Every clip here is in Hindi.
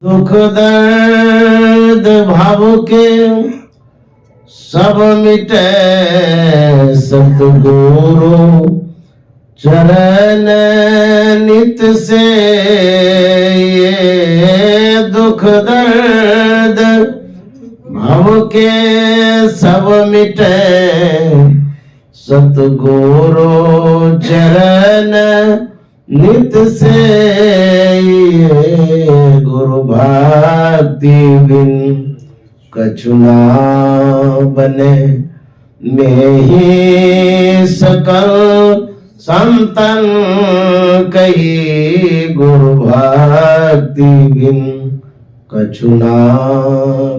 दुख दर्द भाव के सब मिटे सतगुरु चरण नित से। ये दुख दर्द भाव के सब मिटे सतगुरु चरण नित से। ये गुरु भक्ति बिन कछु ना बने, मैं ही सकल संतन कही। गुरु भक्ति बिन कछु ना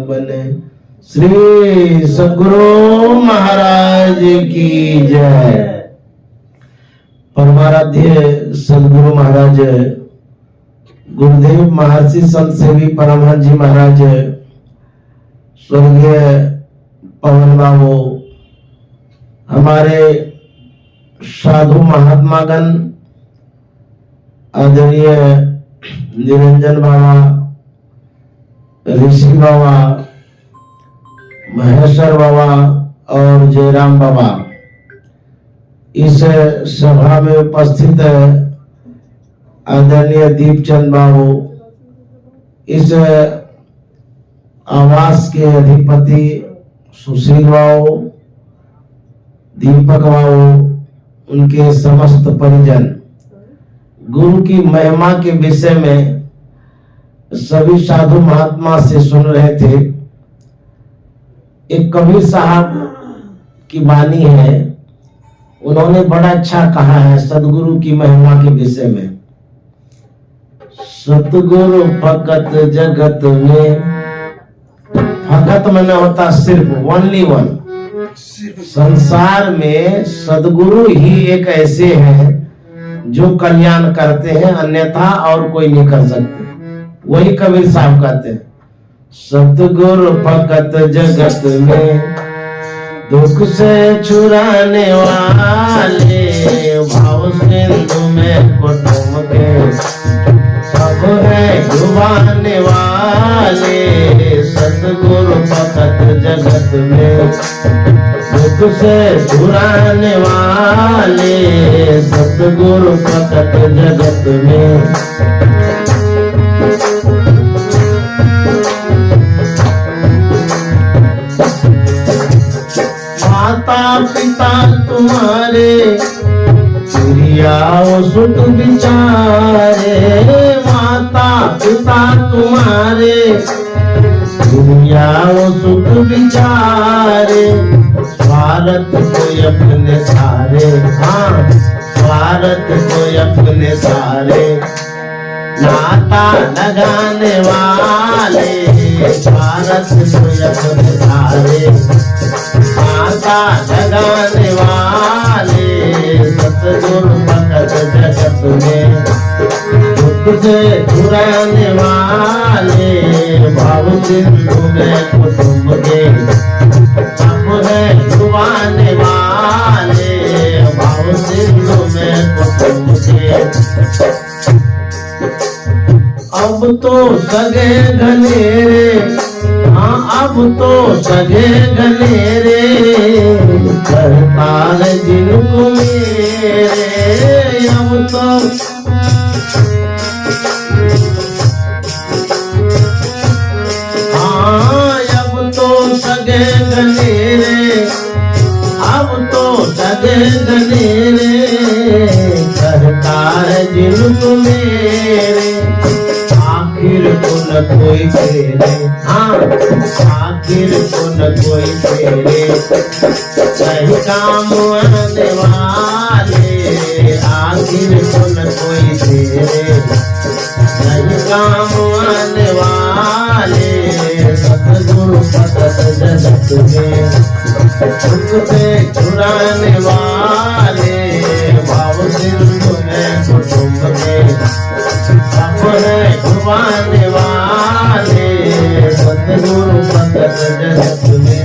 बने। श्री सद्गुरु महाराज की जय। परमाराध्य सद्गुरु महाराज गुरुदेव महर्षि संत सेवी परमहंस जी महाराज, स्वर्गीय पवन बाबू, हमारे साधु महात्मागण, आदरणीय निरंजन बाबा, ऋषि बाबा, महेश्वर बाबा और जयराम बाबा, इस सभा में उपस्थित आदरणीय दीपचंद बाबू, इस आवास के अधिपति सुशील बाबू, दीपक बाबू, उनके समस्त परिजन, गुरु की महिमा के विषय में सभी साधु महात्मा से सुन रहे थे। एक कबीर साहब की वाणी है, उन्होंने बड़ा अच्छा कहा है सदगुरु की महिमा के विषय में। सतगुरु भगत जगत में, भगत में न होता सिर्फ ओनली वन। संसार में सदगुरु ही एक ऐसे हैं जो कल्याण करते हैं, अन्यथा और कोई नहीं कर सकते। वही कबीर साहब कहते हैं, सतगुरु भगत जगत में, दुख से छुड़ाने वाले, भाव सिंधु में कुटुंब के सब है डुबाने वाले। सतगुरु भगत जगत में, दुख से छुड़ाने वाले, सतगुरु भगत जगत में। माता पिता तुम्हारे चिड़ियाओ सुट बिचारे। माता पिता तुम्हारे चिड़ियाओ सुट बिचारे। स्वार्थ को अपने सारे, हाँ स्वार्थ को अपने सारे। नाता लगाने वाले, स्वार्थ को अपने सारे। नाता लगाने वाले, सतगुरु भगत जगत में, दुख से छुड़ाने वाले, भाव सिंधु में कुटुंब के सब है डुबाने वाले। भाव सिंधु में कुटुंब के अब तो सगे घनेरे, हाँ अब तो सगे घनेरे, करताल जिनको मेरे। अब तो हाँ अब तो सगे घनेरे, अब तो सगे घनेरे, करताल जिनको मेरे। आखिर को न कोई फेरे, हाँ आखिर को न कोई फेरे, सही काम आने वाले। आखिर को न कोई फेरे, सही काम आने वाले। सतगुरु भगत जगत में, दुख से छुड़ाने वाले, भाव सिंधु में कुटुंब के सब है डुबाने वाले। सतगुरु भगत जगत में।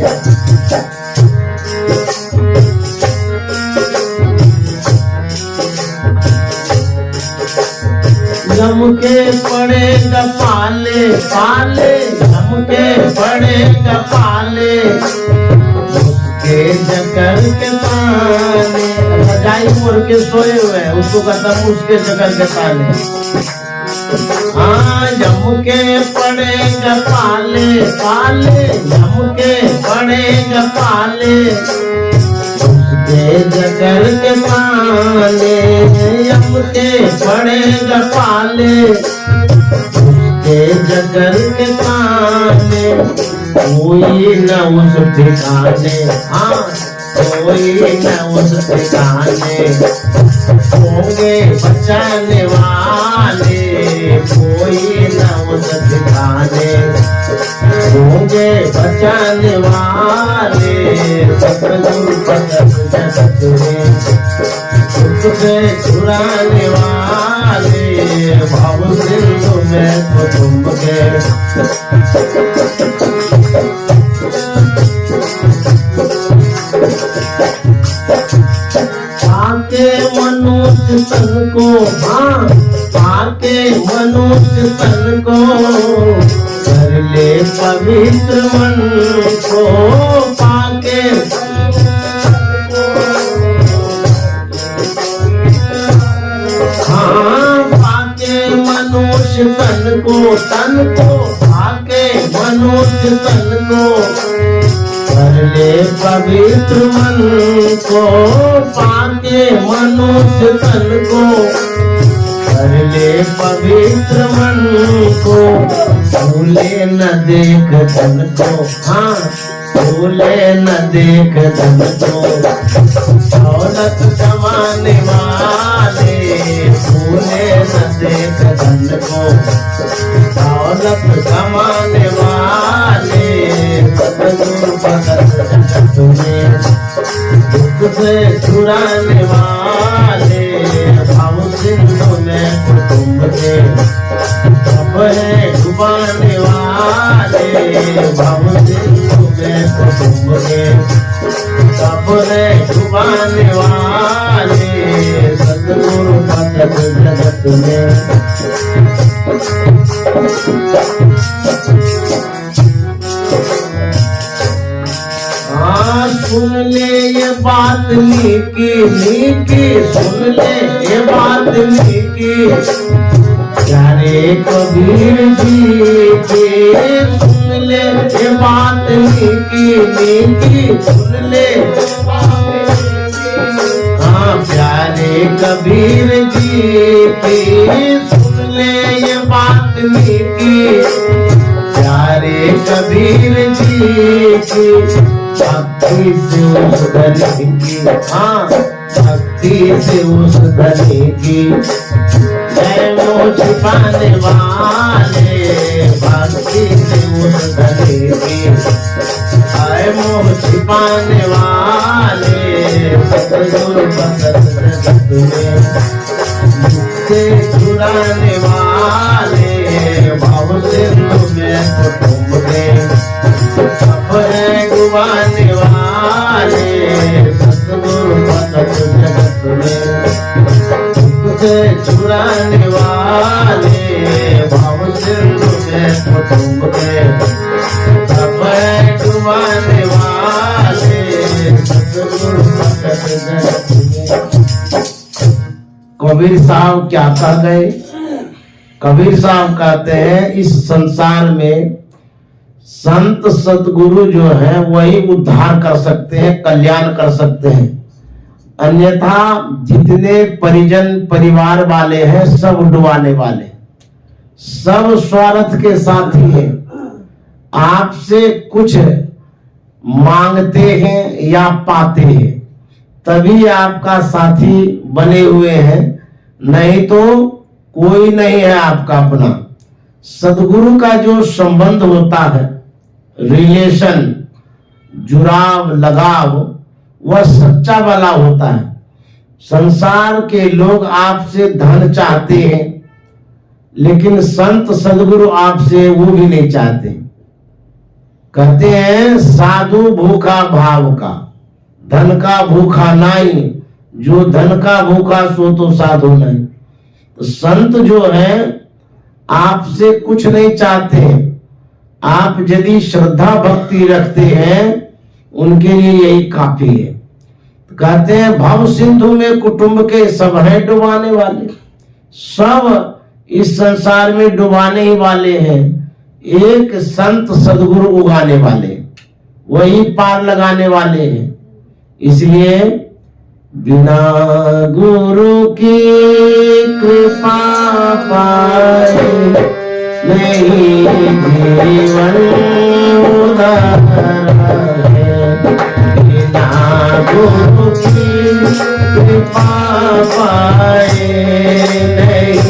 जम के पड़ेगा पाले, पाले, यम के बड़े कपाले, उसके जकर के ताने। रजाई मोड़ के सोए हुए हैं, उसको कहता उसके जकर के ताने। हाँ, यम के पड़ेगा पाले, पाले यम के पड़ेगा पाले, उसके जगर के ताने। यम के पड़ेगा पाले, उसके जगर के ताने। कोई न उस ठिकाने, हाँ कोई न उस ठिकाने, होंगे बचाने वाले। कोई न उस ठिकाने, होंगे बचाने वाले। सतगुरु भगत जगत में दुख से छुड़ाने वाले, भव सिंधु में कुटुंब के। पाके मनुष्य तन को, हाँ पाके मनुष्य तन को, कर ले पवित्र मन को। पाके हाँ पाके मनुष्य तन को, पाके मनुष्य तन को, कर ले पवित्र मन को। पाके मनुष्य तन को, कर ले पवित्र मन को। भूले न देख धन को, हाँ भूले न देख धन को, दौलत कमाने वाले। भूले न देख धन को, दौलत कमाने वाले। सतगुरु भगत जगत में दुख से छुड़ाने वाले, भव सिंधु में कुटुंब के। अपने डुबाने वाले, भव सिंधु में कुटुंब के। अपने डुबाने वाले, सतगुरु भगत जगत में। सुन ले ये बात नीकी नीकी, सुन ले ये बात नीकी, प्यारे कबीर जी की। सुन ले ये बात नीकी नीकी, सुन ले हाँ प्यारे कबीर जी की। सुन ले ये बात नीकी, प्यारे कबीर जी की। भक्ति से उस धनी की, हाँ भक्ति से उस धनी की। जय मोह छिपाने वाले, भक्ति से उस धनी की। जय मोह छिपाने वाले, सतगुरु भगत जगत में से छुड़ाने वाले। भव सिंधु में कुटुंब के, अपने डुबाने वाले। सतगुरु भगत जगत में दुख से छुड़ाने वाले, भव सिंधु में कुटुंब के। अपने डुबाने वाले, सतगुरु भगत जगत में। कबीर साहब क्या कह गए? कबीर साहब कहते हैं इस संसार में संत सतगुरु जो है वही उद्धार कर सकते हैं, कल्याण कर सकते हैं। अन्यथा जितने परिजन परिवार वाले हैं सब डुबाने वाले, सब स्वार्थ के साथी हैं। आपसे कुछ मांगते हैं या पाते हैं तभी आपका साथी बने हुए हैं, नहीं तो कोई नहीं है आपका अपना। सदगुरु का जो संबंध होता है, रिलेशन, जुड़ाव, लगाव, वह सच्चा वाला होता है। संसार के लोग आपसे धन चाहते हैं, लेकिन संत सदगुरु आपसे वो भी नहीं चाहते। कहते हैं साधु भूखा भाव का, धन का भूखा नहीं, जो धन का भूखा सो तो साधु नहीं। तो संत जो है आपसे कुछ नहीं चाहते। आप यदि श्रद्धा भक्ति रखते हैं उनके लिए यही काफी है। तो कहते हैं भव सिंधु में कुटुंब के सब हैं डुबाने वाले। सब इस संसार में डुबाने ही वाले हैं, एक संत सदगुरु उगाने वाले, वही पार लगाने वाले हैं। इसलिए बिना गुरु की कृपा पाए नहीं जीवन उदार है। बिना गुरु की कृपा पाए नहीं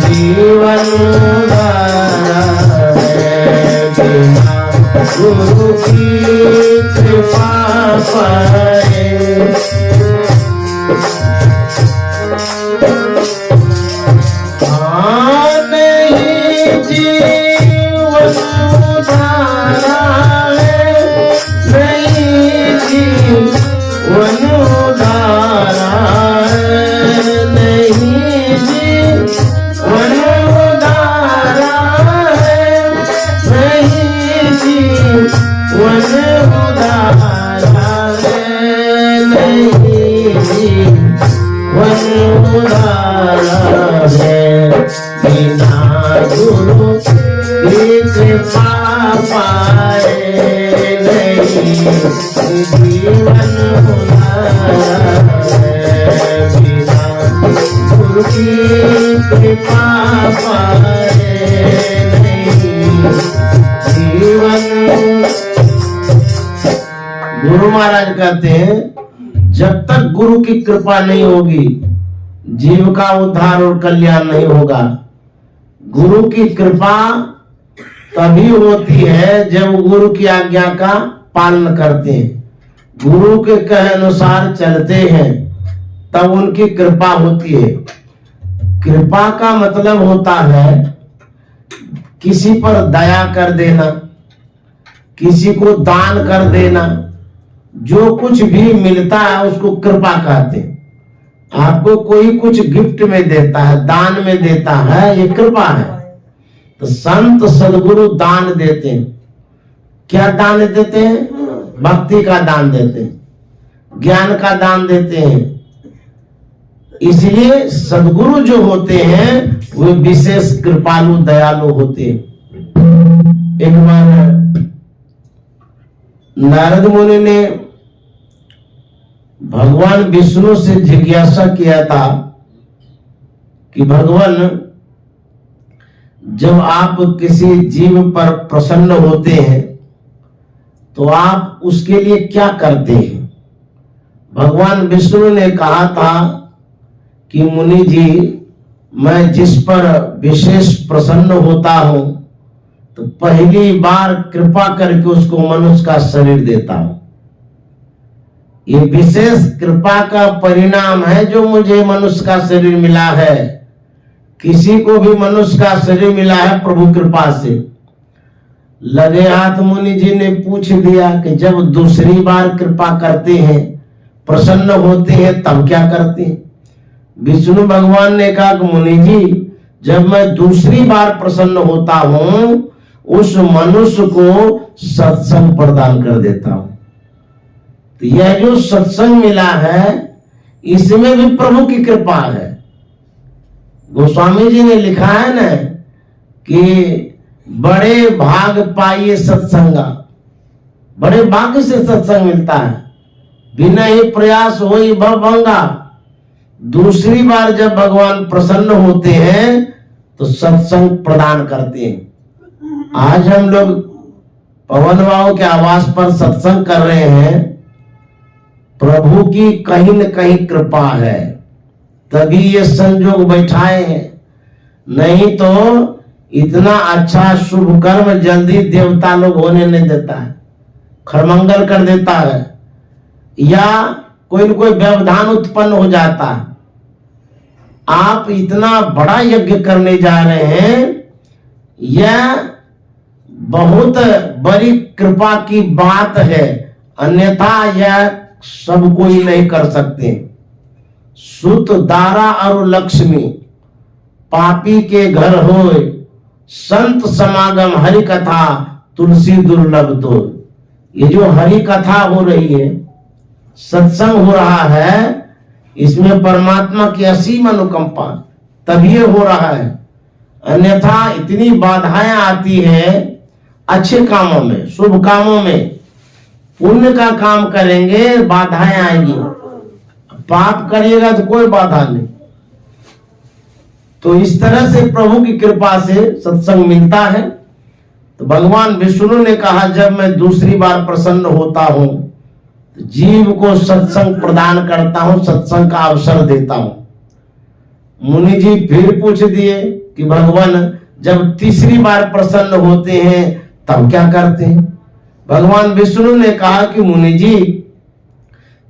जीवन उदार है। बिना गुरु की कृपा पाए नहीं जीवन उदारा है। नहीं जीवन उदारा है। नहीं जीवन उदारा है। नहीं जीवन उदारा है। नहीं जीवन उदारा है। बिना गुरु की कृपा पाए नहीं जीवन उदारा है। बिना गुरु की कृपा पाए नहीं जीवन। गुरु महाराज कहते हैं जब तक गुरु की कृपा नहीं होगी जीव का उद्धार और कल्याण नहीं होगा। गुरु की कृपा तभी होती है जब गुरु की आज्ञा का पालन करते हैं, गुरु के कहे अनुसार चलते हैं, तब उनकी कृपा होती है। कृपा का मतलब होता है किसी पर दया कर देना, किसी को दान कर देना। जो कुछ भी मिलता है उसको कृपा कहते हैं। आपको कोई कुछ गिफ्ट में देता है, दान में देता है, ये कृपा है। तो संत सदगुरु दान देते हैं। क्या दान देते हैं? भक्ति का दान देते हैं, ज्ञान का दान देते हैं। इसलिए सदगुरु जो होते हैं वे विशेष कृपालु दयालु होते हैं। एक बार नारद मुनि ने भगवान विष्णु से जिज्ञासा किया था कि भगवान जब आप किसी जीव पर प्रसन्न होते हैं तो आप उसके लिए क्या करते हैं? भगवान विष्णु ने कहा था कि मुनि जी, मैं जिस पर विशेष प्रसन्न होता हूं तो पहली बार कृपा करके उसको मनुष्य का शरीर देता हूं। ये विशेष कृपा का परिणाम है जो मुझे मनुष्य का शरीर मिला है। किसी को भी मनुष्य का शरीर मिला है प्रभु कृपा से। लगे हाथ मुनि जी ने पूछ दिया कि जब दूसरी बार कृपा करते हैं, प्रसन्न होते हैं, तब क्या करते हैं? विष्णु भगवान ने कहा कि मुनि जी, जब मैं दूसरी बार प्रसन्न होता हूं उस मनुष्य को सत्संग प्रदान कर देता हूं। तो यह जो सत्संग मिला है इसमें भी प्रभु की कृपा है। गोस्वामी जी ने लिखा है ना कि बड़े भाग पाइए सत्संगा, बड़े भाग्य से सत्संग मिलता है। बिना ही प्रयास हो ही भवभंगा। दूसरी बार जब भगवान प्रसन्न होते हैं तो सत्संग प्रदान करते हैं। आज हम लोग पवन बाबू के आवास पर सत्संग कर रहे हैं, प्रभु की कहीं न कहीं कृपा है, तभी ये संजोग बैठाए हैं। नहीं तो इतना अच्छा शुभ कर्म जल्दी देवता लोग होने नहीं देता है, खरमंगल कर देता है, या कोई न कोई व्यवधान उत्पन्न हो जाता है। आप इतना बड़ा यज्ञ करने जा रहे हैं, यह बहुत बड़ी कृपा की बात है, अन्यथा यह सब कोई नहीं कर सकते। सुत दारा और लक्ष्मी पापी के घर होए, संत समागम हरि कथा तुलसी दुर्लभ तो। ये जो हरि कथा हो रही है, सत्संग हो रहा है, इसमें परमात्मा की असीम अनुकंपा तभी हो रहा है। अन्यथा इतनी बाधाएं आती है अच्छे कामों में, शुभ कामों में। पुण्य का काम करेंगे बाधाएं आएंगी, पाप करिएगा तो कोई बाधा नहीं। तो इस तरह से प्रभु की कृपा से सत्संग मिलता है। तो भगवान विष्णु ने कहा, जब मैं दूसरी बार प्रसन्न होता हूं तो जीव को सत्संग प्रदान करता हूं, सत्संग का अवसर देता हूं। मुनि जी फिर पूछ दिए कि भगवान जब तीसरी बार प्रसन्न होते हैं तब क्या करते हैं? भगवान विष्णु ने कहा कि मुनि जी,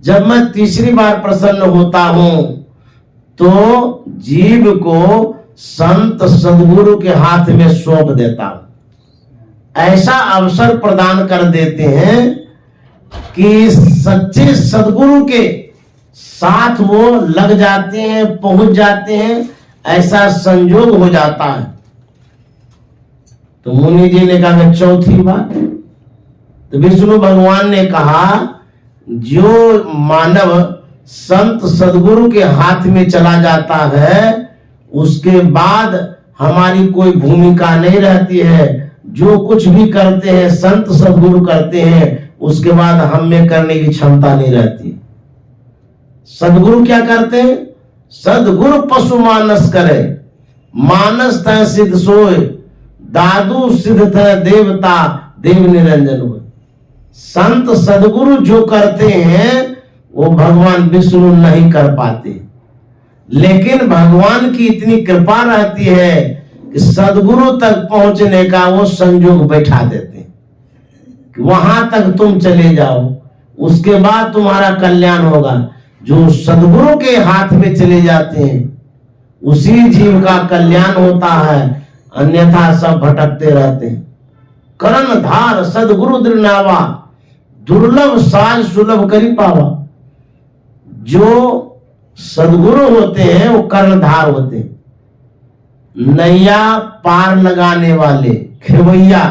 जब मैं तीसरी बार प्रसन्न होता हूं तो जीव को संत सदगुरु के हाथ में सौंप देता हूं। ऐसा अवसर प्रदान कर देते हैं कि सच्चे सदगुरु के साथ वो लग जाते हैं, पहुंच जाते हैं, ऐसा संयोग हो जाता है। तो मुनि जी ने कहा चौथी बार। तो विष्णु भगवान ने कहा, जो मानव संत सदगुरु के हाथ में चला जाता है उसके बाद हमारी कोई भूमिका नहीं रहती है। जो कुछ भी करते हैं संत सदगुरु करते हैं, उसके बाद हम में करने की क्षमता नहीं रहती। सदगुरु क्या करते हैं? सदगुरु पशु मानस करे, मानस तय सिद्ध सोए, दादू सिद्ध तय देवता देव निरंजन हुए। संत सदगुरु जो करते हैं वो भगवान विष्णु नहीं कर पाते, लेकिन भगवान की इतनी कृपा रहती है कि सदगुरु तक पहुंचने का वो संयोग बैठा देते हैं कि वहां तक तुम चले जाओ, उसके बाद तुम्हारा कल्याण होगा। जो सदगुरु के हाथ में चले जाते हैं उसी जीव का कल्याण होता है, अन्यथा सब भटकते रहते हैं। करण धार सदगुरु दृढ़नावा, दुर्लभ साज सुलभ करी पावा। जो सदगुरु होते हैं वो कर्णधार होते हैं, नैया पार लगाने वाले, खेवैया।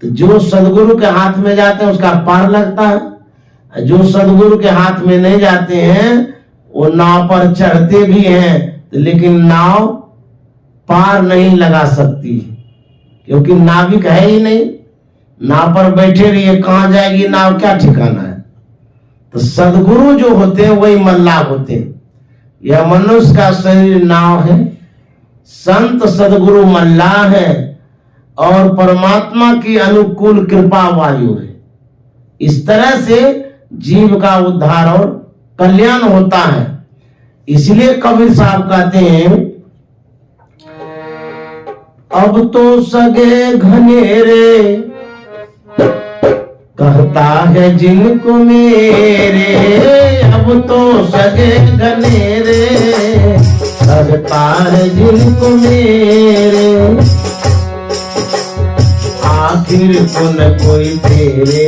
तो जो सदगुरु के हाथ में जाते हैं उसका पार लगता है, जो सदगुरु के हाथ में नहीं जाते हैं वो नाव पर चढ़ते भी हैं लेकिन नाव पार नहीं लगा सकती, क्योंकि नाविक है ही नहीं। नाव पर बैठे रहिए, कहां जाएगी नाव, क्या ठिकाना है। तो सदगुरु जो होते हैं वही मल्लाह होते हैं। यह मनुष्य का शरीर नाव है, संत सदगुरु मल्लाह है और परमात्मा की अनुकूल कृपा वायु है। इस तरह से जीव का उद्धार और कल्याण होता है। इसलिए कबीर साहब कहते हैं, अब तो सगे घनेरे कहता है जिनको मेरे, अब तो सगे घनेरे कहता है जिनको मेरे, आखिर को न कोई तेरे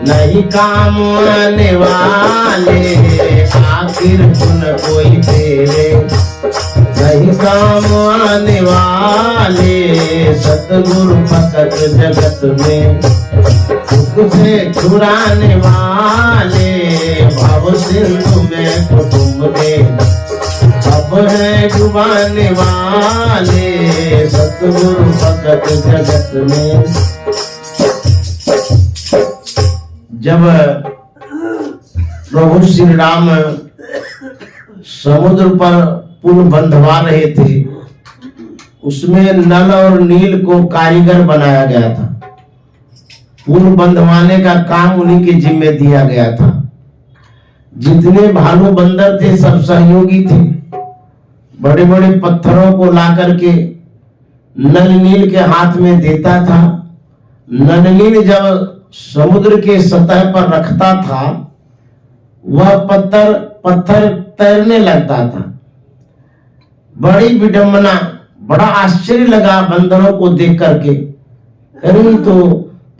नहीं काम आने वाले, आखिर को न कोई तेरे नहीं काम आने वाले। सतगुरु भगत जगत में दुख से छुड़ाने वाले, भव सिंधु में कुटुंब के अब है डुबाने वाले। सतगुरु भगत जगत में। जब प्रभु श्री राम समुद्र पर पुल बंधवा रहे थे, उसमें नल और नील को कारीगर बनाया गया था। पुल बंधवाने का काम उन्हीं के जिम्मे दिया गया था। जितने भालू बंदर थे सब सहयोगी थे। बड़े बड़े पत्थरों को लाकर के नल नील के हाथ में देता था। नल नील जब समुद्र के सतह पर रखता था, वह पत्थर तैरने लगता था। बड़ी विडंबना, बड़ा आश्चर्य लगा बंदरों को देख करके। अरे तो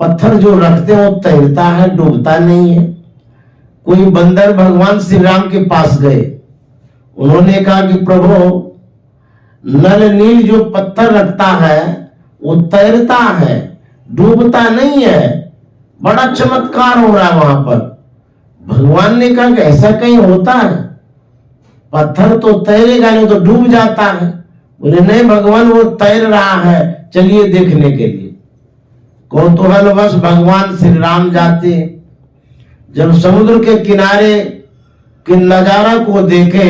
पत्थर जो रखते हो तैरता है, डूबता नहीं है। कोई बंदर भगवान श्री राम के पास गए, उन्होंने कहा कि प्रभु नल नील जो पत्थर रखता है वो तैरता है, डूबता नहीं है। बड़ा चमत्कार हो रहा है वहां पर। भगवान ने कहा कि ऐसा कहीं होता है? पत्थर तो तैरेगा नहीं तो डूब जाता है। बोले नहीं भगवान वो तैर रहा है, चलिए देखने के लिए। कौतूहलवश भगवान श्री राम जाते। जब समुद्र के किनारे के नजारा को देखे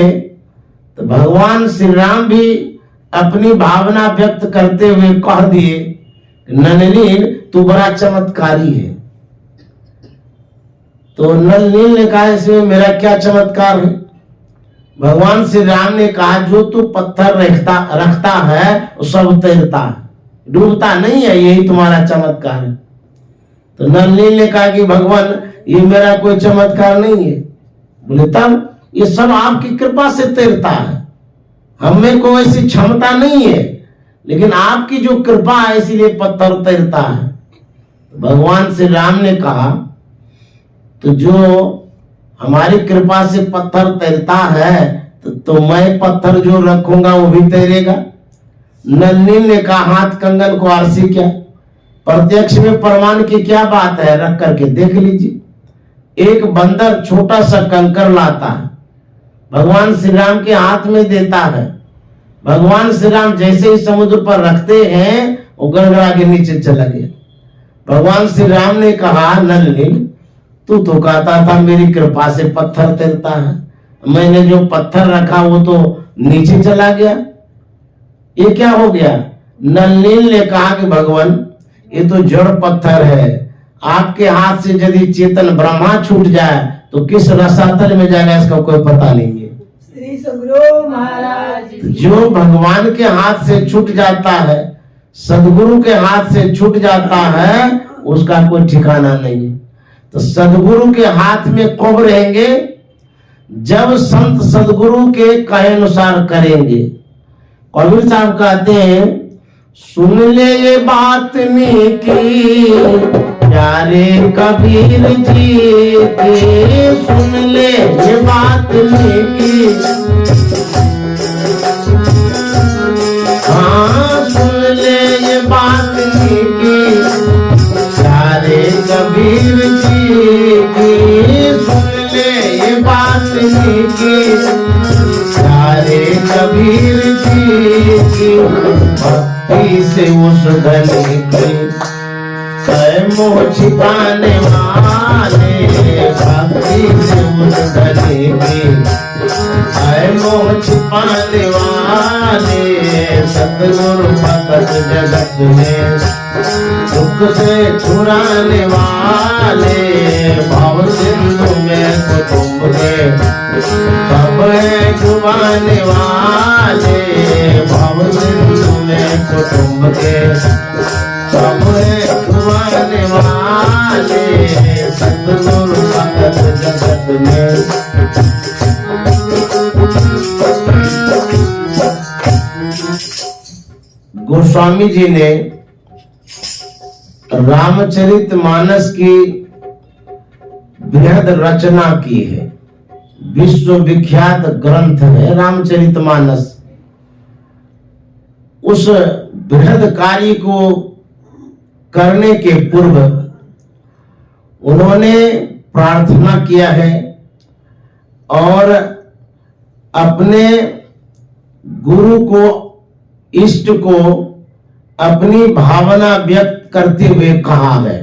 तो भगवान श्री राम भी अपनी भावना व्यक्त करते हुए कह दिए, नलनील तू बड़ा चमत्कारी है। तो नलनील ने कहा इसमें मेरा क्या चमत्कार है? भगवान श्री राम ने कहा जो तू पत्थर रखता है वो सब तैरता है, डूबता नहीं है, यही तुम्हारा चमत्कार है। तो नलनील ने कहा कि भगवान ये मेरा कोई चमत्कार नहीं है। बोले तब ये सब आपकी कृपा से तैरता है, हमें कोई ऐसी क्षमता नहीं है, लेकिन आपकी जो कृपा है इसीलिए पत्थर तैरता है। भगवान श्री राम ने कहा तो जो हमारी कृपा से पत्थर तैरता है तो मैं पत्थर जो रखूंगा वो भी तैरेगा। नलनील ने कहा हाथ कंगन को आरसी क्या, प्रत्यक्ष में प्रमाण की क्या बात है, रख करके देख लीजिए। एक बंदर छोटा सा कंकर लाता है, भगवान श्री राम के हाथ में देता है। भगवान श्री राम जैसे ही समुद्र पर रखते हैं वो गड़गड़ा के नीचे चला गया। भगवान श्री राम ने कहा नलनील तू तो कहता था मेरी कृपा से पत्थर तैरता है, मैंने जो पत्थर रखा वो तो नीचे चला गया, ये क्या हो गया? नलनील ने कहा कि भगवान ये तो जड़ पत्थर है, आपके हाथ से यदि चेतन ब्रह्मा छूट जाए तो किस रसातल में जाएगा इसका कोई पता नहीं है। श्री सद्गुरु महाराज जो भगवान के हाथ से छूट जाता है, सदगुरु के हाथ से छूट जाता है, उसका कोई ठिकाना नहीं है। तो सदगुरु के हाथ में कब रहेंगे? जब संत सदगुरु के कहे अनुसार करेंगे। कबीर साहब कहते हैं सुन ले ये बात मीठी प्यारे कबीर जी की, सुन ले ये बात मीठी, हाँ सुन ले ये बात मीठी प्यारे कबीर जी की, सुन ले ये बात मीठी प्यारे कबीर जी की। भक्ति से उस धनी के मोह छिपाने वाले, भक्ति से उस धनी के मोह छिपाने वाले, सतगुरु भगत जगत में दुख से छुड़ाने वाले, भाव सिंधु में कुटुंब के सब डुबाने वाले, भाव सिंधु में कुटुंब के सब डुबाने वाले, सतगुरु भगत जगत में। गोस्वामी जी ने रामचरितमानस की बृहद रचना की है, विश्व विख्यात ग्रंथ है रामचरितमानस। उस बृहद कार्य को करने के पूर्व उन्होंने प्रार्थना किया है और अपने गुरु को, इष्ट को अपनी भावना व्यक्त करते हुए कहा है।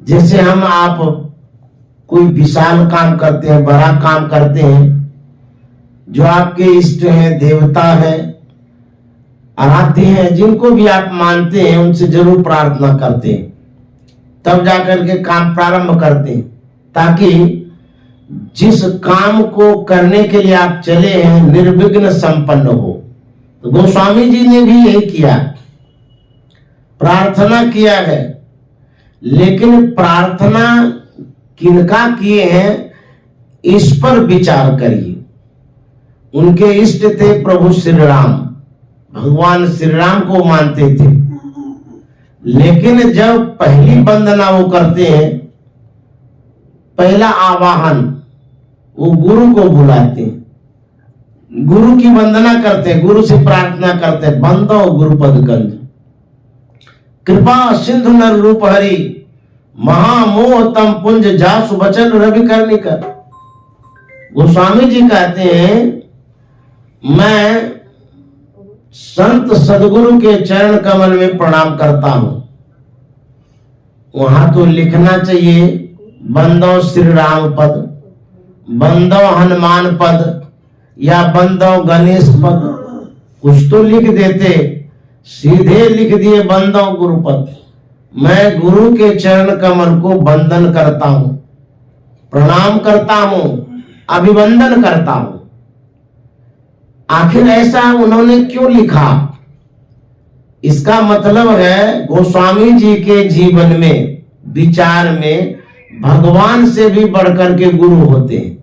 जैसे हम आप कोई विशाल काम करते हैं, बड़ा काम करते हैं, जो आपके इष्ट हैं, देवता हैं, आराध्य हैं, जिनको भी आप मानते हैं उनसे जरूर प्रार्थना करते हैं, तब जाकर के काम प्रारंभ करते हैं, ताकि जिस काम को करने के लिए आप चले हैं निर्विघ्न संपन्न हो। तो गोस्वामी जी ने भी यही किया, प्रार्थना किया है। लेकिन प्रार्थना किनका किए हैं इस पर विचार करिए। उनके इष्ट थे प्रभु श्री राम, भगवान श्री राम को मानते थे। लेकिन जब पहली वंदना वो करते हैं, पहला आवाहन, वो गुरु को बुलाते हैं। गुरु की वंदना करते, गुरु से प्रार्थना करते, बंदो गुरुपद गंज कृपा सिंधु नर रूप हरि महामोह तम पुंज जासु बचन रवि करनी कर। गोस्वामी जी कहते हैं मैं संत सदगुरु के चरण कमल में प्रणाम करता हूं। वहां तो लिखना चाहिए बंदो श्री राम पद, बंदो हनुमान पद या बंदो गणेश पद, कुछ तो लिख देते, सीधे लिख दिए बंदो गुरुपद। मैं गुरु के चरण कमल को वंदन करता हूं, प्रणाम करता हूं, अभिवंदन करता हूं। आखिर ऐसा उन्होंने क्यों लिखा? इसका मतलब है गोस्वामी जी के जीवन में, विचार में भगवान से भी बढ़कर के गुरु होते हैं,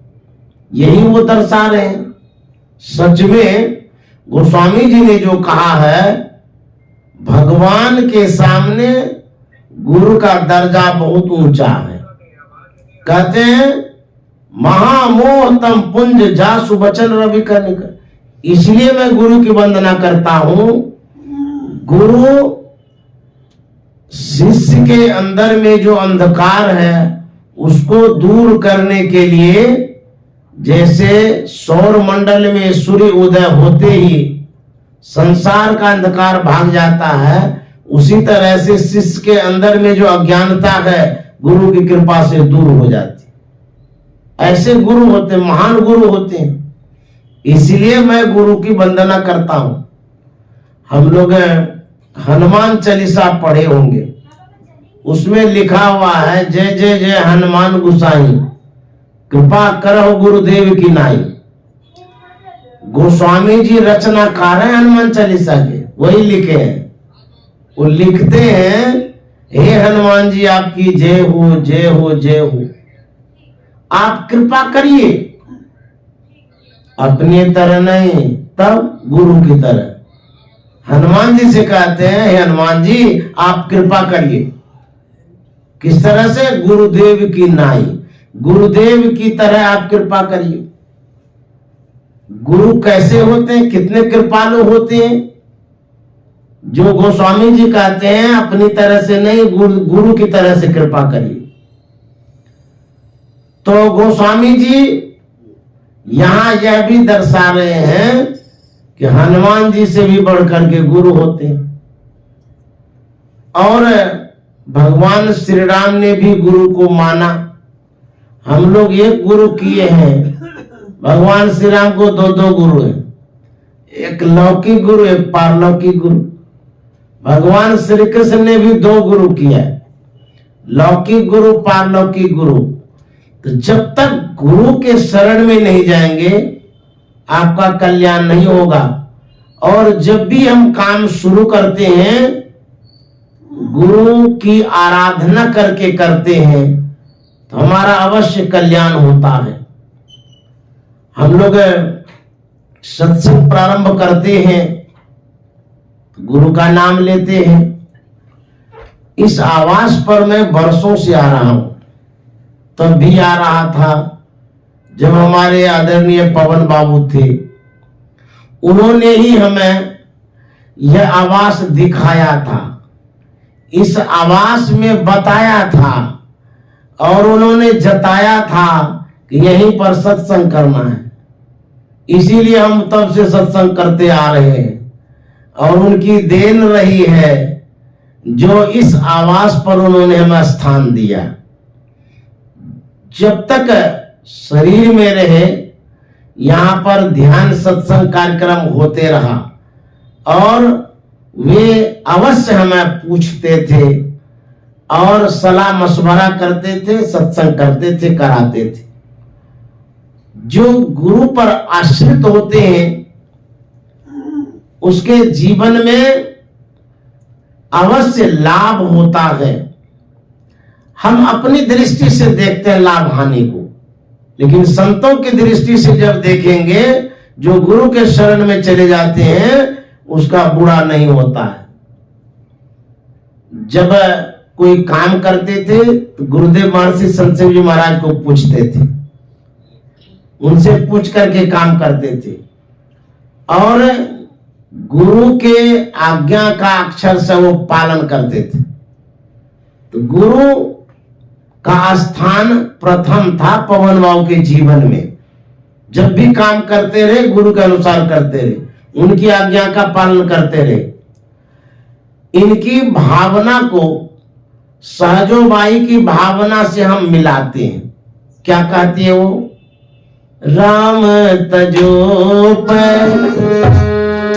यही वो दर्शा रहे हैं। सच में गोस्वामी जी ने जो कहा है, भगवान के सामने गुरु का दर्जा बहुत ऊंचा है। कहते हैं महामोह तम पुंज जासु बचन रवि कनिक, इसलिए मैं गुरु की वंदना करता हूं। गुरु शिष्य के अंदर में जो अंधकार है उसको दूर करने के लिए, जैसे सौर मंडल में सूर्य उदय होते ही संसार का अंधकार भाग जाता है, उसी तरह से शिष्य के अंदर में जो अज्ञानता है गुरु की कृपा से दूर हो जाती। ऐसे गुरु होते, महान गुरु होते हैं, इसलिए मैं गुरु की वंदना करता हूं। हम लोग हनुमान चालीसा पढ़े होंगे, उसमें लिखा हुआ है जय जय जय हनुमान गुसाई, कृपा करहु गुरुदेव की नाई। गोस्वामी जी रचनाकार है हनुमान चालीसा के, वही लिखे हैं। वो लिखते हैं हे हनुमान जी आपकी जय हो जय हो जय हो, आप कृपा करिए, अपनी तरह नहीं तब गुरु की तरह। हनुमान जी से कहते हैं हे हनुमान जी आप कृपा करिए, किस तरह से? गुरुदेव की नाई, गुरुदेव की तरह आप कृपा करिए। गुरु कैसे होते हैं, कितने कृपालु होते हैं? जो गोस्वामी जी कहते हैं अपनी तरह से नहीं, गुरु की तरह से कृपा करिए। तो गोस्वामी जी यहां यह भी दर्शा रहे हैं कि हनुमान जी से भी बढ़कर के गुरु होते हैं। और भगवान श्री राम ने भी गुरु को माना। हम लोग एक गुरु किए हैं, भगवान श्री राम को दो दो गुरु है, एक लौकिक गुरु एक पारलौकिक गुरु। भगवान श्री कृष्ण ने भी दो गुरु किया, लौकिक गुरु पारलौकिक गुरु। तो जब तक गुरु के शरण में नहीं जाएंगे आपका कल्याण नहीं होगा। और जब भी हम काम शुरू करते हैं गुरु की आराधना करके करते हैं तो हमारा अवश्य कल्याण होता है। हम लोग सत्संग प्रारंभ करते हैं गुरु का नाम लेते हैं। इस आवास पर मैं वर्षों से आ रहा हूं, तब भी आ रहा था जब हमारे आदरणीय पवन बाबू थे, उन्होंने ही हमें यह आवास दिखाया था, इस आवास में बताया था और उन्होंने जताया था कि यहीं पर सत्संग करना है। इसीलिए हम तब से सत्संग करते आ रहे हैं और उनकी देन रही है जो इस आवास पर उन्होंने हमें स्थान दिया। जब तक शरीर में रहे यहां पर ध्यान सत्संग कार्यक्रम होते रहा और वे अवश्य हमें पूछते थे और सलाह मशवरा करते थे, सत्संग करते थे, कराते थे। जो गुरु पर आश्रित होते हैं उसके जीवन में अवश्य लाभ होता है। हम अपनी दृष्टि से देखते हैं लाभ हानि को, लेकिन संतों की दृष्टि से जब देखेंगे जो गुरु के शरण में चले जाते हैं उसका बुरा नहीं होता है। जब कोई काम करते थे तो गुरुदेव महर्षि संतसेव जी महाराज को पूछते थे, उनसे पूछ करके काम करते थे। और गुरु के आज्ञा का अक्षर से वो पालन करते थे। तो गुरु का स्थान प्रथम था पवन बाबू के जीवन में। जब भी काम करते रहे गुरु के अनुसार करते रहे, उनकी आज्ञा का पालन करते रहे। इनकी भावना को सहजोबाई की भावना से हम मिलाते हैं। क्या कहती है वो? राम तजो पर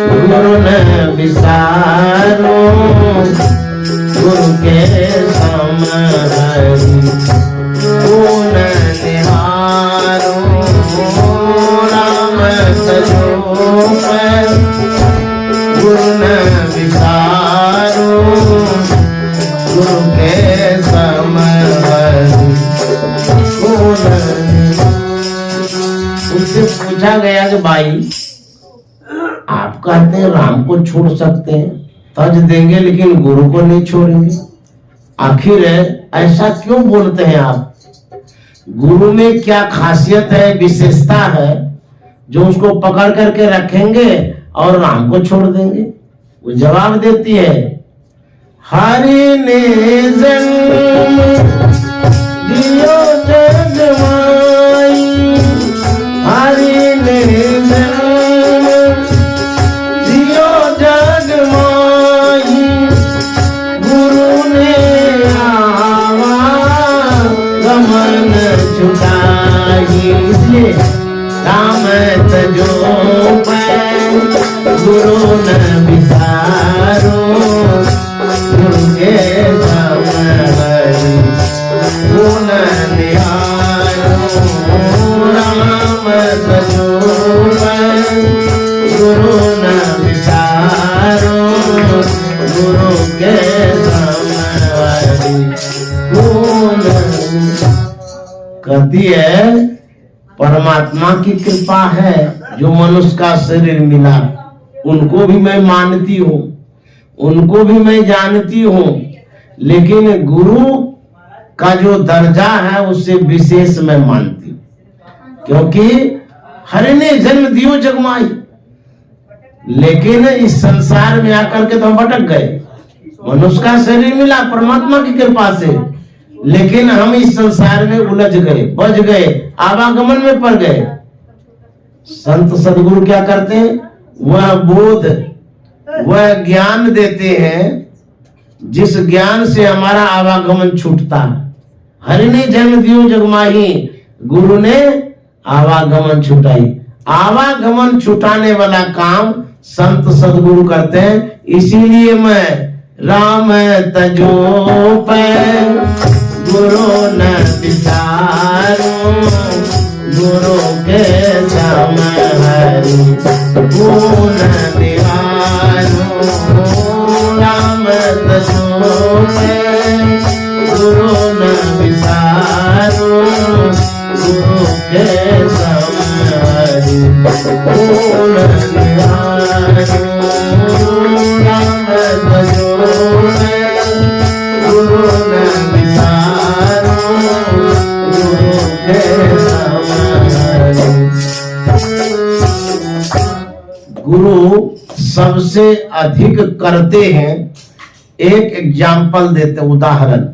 गुरु न विसारो, गुरु के समहरि गुण निहारो। राम तजो पर गुरु न विसारो, गुरु के समहरि गुण। उससे पूछा गया कि भाई आप कहते हैं राम को छोड़ सकते हैं, तज देंगे, लेकिन गुरु को नहीं छोड़ेंगे, आखिर ऐसा क्यों बोलते हैं आप? गुरु में क्या खासियत है, विशेषता है जो उसको पकड़ करके रखेंगे और राम को छोड़ देंगे? वो जवाब देती है, हरि ने जन्म दियो जग माई, हरि ने जन्म दियो जग माई, गुरु ने आवा गमन छुटाई। इसलिए राम तजो पर गुरु न विसारो, गुरु के समहरि गुण निहारो। राम तजो पर गुरु न विसारो, गुरु के समहरि गुण। कहती है परमात्मा की कृपा है जो मनुष्य का शरीर मिला, उनको भी मैं मानती हूँ, उनको भी मैं जानती हूँ, लेकिन गुरु का जो दर्जा है उससे विशेष मैं मानती हूँ, क्योंकि हरि ने जन्म दियो जगमाई। लेकिन इस संसार में आकर के तो हम भटक गए। मनुष्य का शरीर मिला परमात्मा की कृपा से, लेकिन हम इस संसार में उलझ गए, बच गए, आवागमन में पड़ गए। संत सदगुरु क्या करते हैं? वह बोध, वह ज्ञान देते हैं जिस ज्ञान से हमारा आवागमन छूटता है। हरि ने जन्म दियो जगमाही, गुरु ने आवागमन छुटाई। आवागमन छुटाने वाला काम संत सदगुरु करते हैं। इसीलिए मैं राम तजो पर गुरु न विसारो, गुरु के समहरि गुण निहारो। राम तजो पर गुरु न विसारो, गुरु के समहरि गुण निहारो। राम तजो पर गुरु न विसारो, गुरु के समहरि। गुरु सबसे अधिक करते हैं। एक एग्जाम्पल देते, उदाहरण।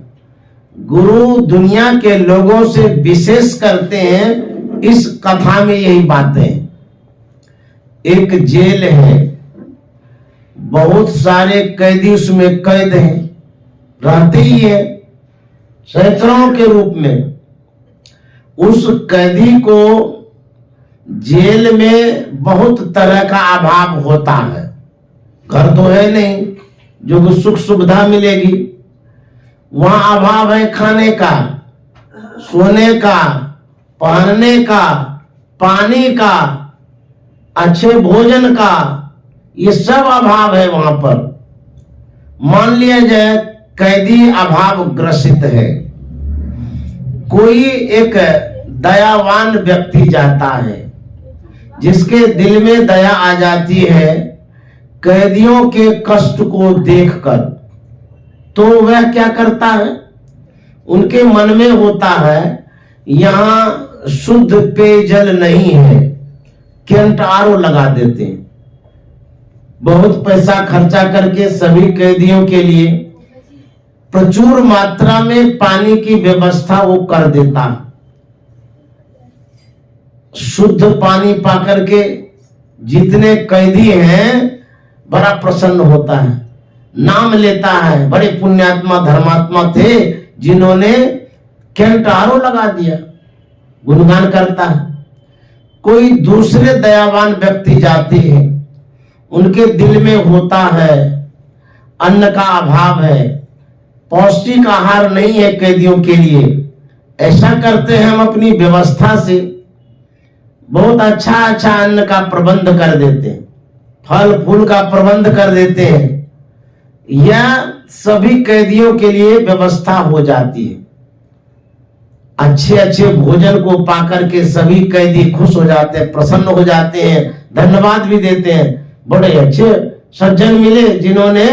गुरु दुनिया के लोगों से विशेष करते हैं। इस कथा में यही बातें। एक जेल है, बहुत सारे कैदी उसमें कैद हैं, रहते ही है सैकड़ों के रूप में। उस कैदी को जेल में बहुत तरह का अभाव होता है। घर तो है नहीं जो सुख सुविधा मिलेगी, वहां अभाव है खाने का, सोने का, पहनने का, पानी का, अच्छे भोजन का, ये सब अभाव है वहां पर। मान लिया जाए कैदी अभाव ग्रसित है, कोई एक दयावान व्यक्ति जाता है जिसके दिल में दया आ जाती है कैदियों के कष्ट को देखकर, तो वह क्या करता है? उनके मन में होता है यहाँ शुद्ध पेयजल नहीं है, कैंट आरओ लगा देते हैं। बहुत पैसा खर्चा करके सभी कैदियों के लिए प्रचुर मात्रा में पानी की व्यवस्था वो कर देता। शुद्ध पानी पाकर के जितने कैदी हैं बड़ा प्रसन्न होता है, नाम लेता है। बड़े पुण्यात्मा धर्मात्मा थे जिन्होंने कैंटारो लगा दिया, गुणगान करता है। कोई दूसरे दयावान व्यक्ति जाते हैं, उनके दिल में होता है अन्न का अभाव है, पौष्टिक आहार नहीं है कैदियों के लिए, ऐसा करते हैं हम अपनी व्यवस्था से बहुत अच्छा अच्छा अन्न का प्रबंध कर देते हैं, फल फूल का प्रबंध कर देते हैं। यह सभी कैदियों के लिए व्यवस्था हो जाती है। अच्छे अच्छे भोजन को पाकर के सभी कैदी खुश हो जाते हैं, प्रसन्न हो जाते हैं, धन्यवाद भी देते हैं। बड़े अच्छे सज्जन मिले जिन्होंने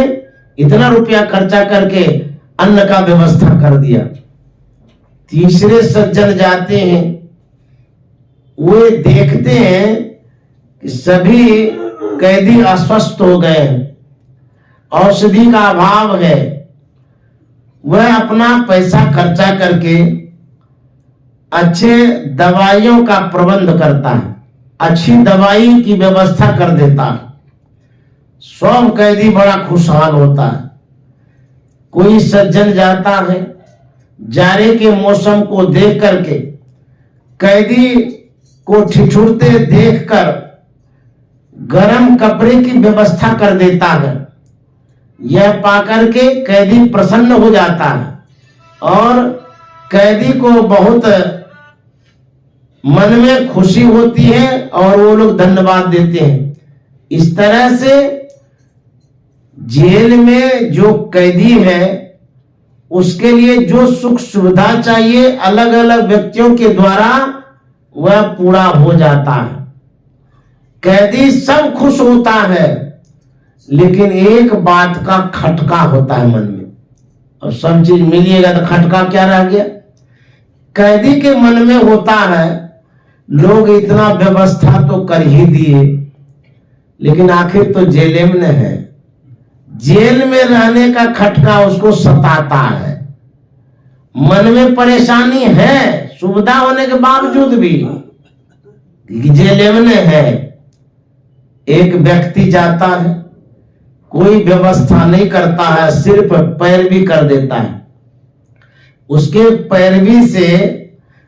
इतना रुपया खर्चा करके अन्न का व्यवस्था कर दिया। तीसरे सज्जन जाते हैं, वे देखते हैं कि सभी कैदी अस्वस्थ हो गए हैं, औषधि का अभाव है। वह अपना पैसा खर्चा करके अच्छे दवाइयों का प्रबंध करता है, अच्छी दवाई की व्यवस्था कर देता है। सब कैदी बड़ा खुशहाल होता है। कोई सज्जन जाता है, जाड़े के मौसम को देख करके कैदी को ठिठुरते देखकर गरम कपड़े की व्यवस्था कर देता है। यह पाकर के कैदी प्रसन्न हो जाता है और कैदी को बहुत मन में खुशी होती है और वो लोग धन्यवाद देते हैं। इस तरह से जेल में जो कैदी है उसके लिए जो सुख सुविधा चाहिए अलग अलग व्यक्तियों के द्वारा वह पूरा हो जाता है। कैदी सब खुश होता है, लेकिन एक बात का खटका होता है मन में। अब सब चीज मिलिएगा तो खटका क्या रह गया? कैदी के मन में होता है लोग इतना व्यवस्था तो कर ही दिए, लेकिन आखिर तो जेल में है। जेल में रहने का खटका उसको सताता है, मन में परेशानी है सुविधा होने के बावजूद भी, जेल में है। एक व्यक्ति जाता है, कोई व्यवस्था नहीं करता है, सिर्फ पैरवी कर देता है। उसके पैरवी से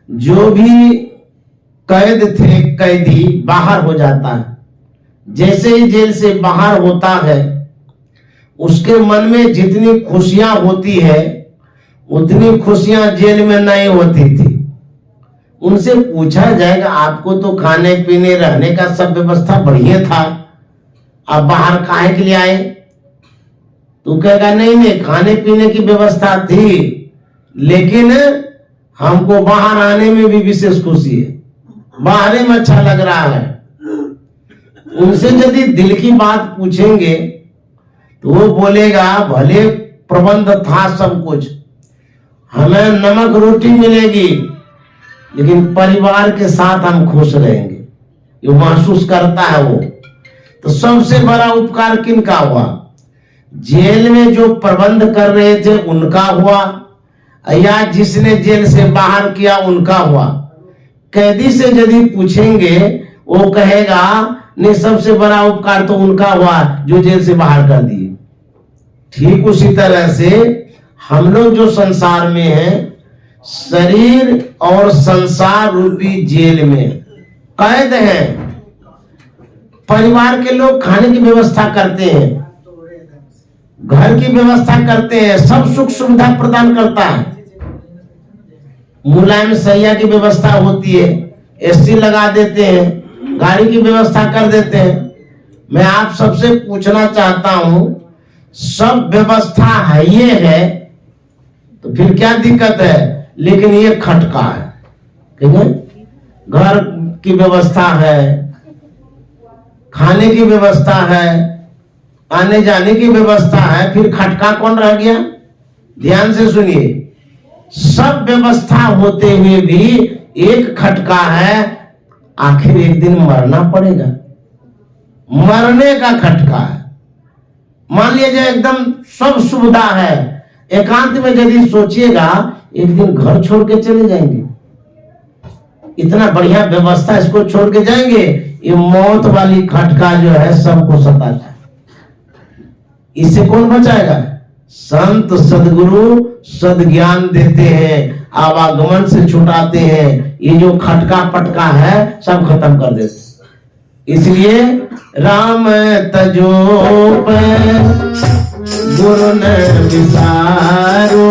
जो भी कैद थे कैदी बाहर हो जाता है। जैसे ही जेल से बाहर होता है उसके मन में जितनी खुशियां होती है उतनी खुशियां जेल में नहीं होती थी। उनसे पूछा जाएगा आपको तो खाने पीने रहने का सब व्यवस्था बढ़िया था, आप बाहर काहे के लिए आए? तू कहेगा नहीं नहीं खाने पीने की व्यवस्था थी, लेकिन हमको बाहर आने में भी विशेष खुशी है, बाहर में अच्छा लग रहा है। उनसे यदि दिल की बात पूछेंगे तो वो बोलेगा भले प्रबंध था सब कुछ, हमें नमक रोटी मिलेगी, लेकिन परिवार के साथ हम खुश रहेंगे, ये महसूस करता है वो। तो सबसे बड़ा उपकार किनका हुआ? जेल में जो प्रबंध कर रहे थे उनका हुआ, या जिसने जेल से बाहर किया उनका हुआ? कैदी से यदि पूछेंगे वो कहेगा नहीं, सबसे बड़ा उपकार तो उनका हुआ जो जेल से बाहर कर दिए। ठीक उसी तरह से हम लोग जो संसार में हैं, शरीर और संसार रूपी जेल में कैद हैं। परिवार के लोग खाने की व्यवस्था करते हैं, घर की व्यवस्था करते हैं, सब सुख सुविधा प्रदान करता है। मुलायम सैया की व्यवस्था होती है, एसी लगा देते हैं, गाड़ी की व्यवस्था कर देते हैं। मैं आप सबसे पूछना चाहता हूं, सब व्यवस्था है ये है तो फिर क्या दिक्कत है? लेकिन ये खटका है, ठीक है? घर की व्यवस्था है, खाने की व्यवस्था है, आने जाने की व्यवस्था है, फिर खटका कौन रह गया? ध्यान से सुनिए, सब व्यवस्था होते हुए भी एक खटका है, आखिर एक दिन मरना पड़ेगा। मरने का खटका है। मान लीजिए एकदम सब सुविधा है, एकांत में यदि सोचिएगा एक दिन घर छोड़ के चले जाएंगे, इतना बढ़िया व्यवस्था, इसको छोड़ के जाएंगे, ये मौत वाली खटका जो है सबको सताता है। इससे कौन बचाएगा? संत सदगुरु सद्ज्ञान देते हैं, आवागमन से छुटाते हैं, ये जो खटका पटका है सब खत्म कर देते हैं। इसलिए राम तजो गुरु न विसारो,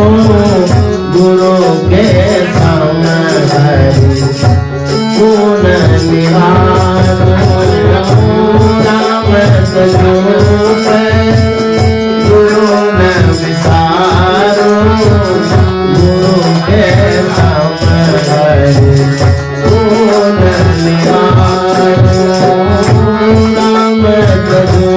गुरु के गुण निहारो, राम तजो गुरु न विसारो, गुरु के गुण निहारो, राम तजो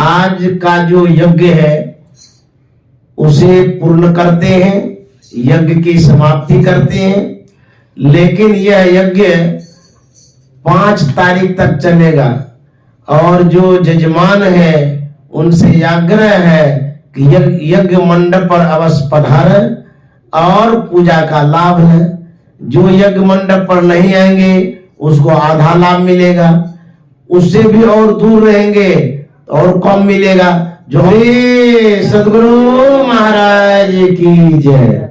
आज का जो यज्ञ है उसे पूर्ण करते हैं, यज्ञ की समाप्ति करते हैं, लेकिन यह यज्ञ 5 तारीख तक चलेगा और जो यजमान है उनसे आग्रह है कि यज्ञ मंडप पर अवश्य पधारें और पूजा का लाभ है। जो यज्ञ मंडप पर नहीं आएंगे उसको आधा लाभ मिलेगा, उससे भी और दूर रहेंगे और कम मिलेगा। जो सदगुरु महाराज की जय।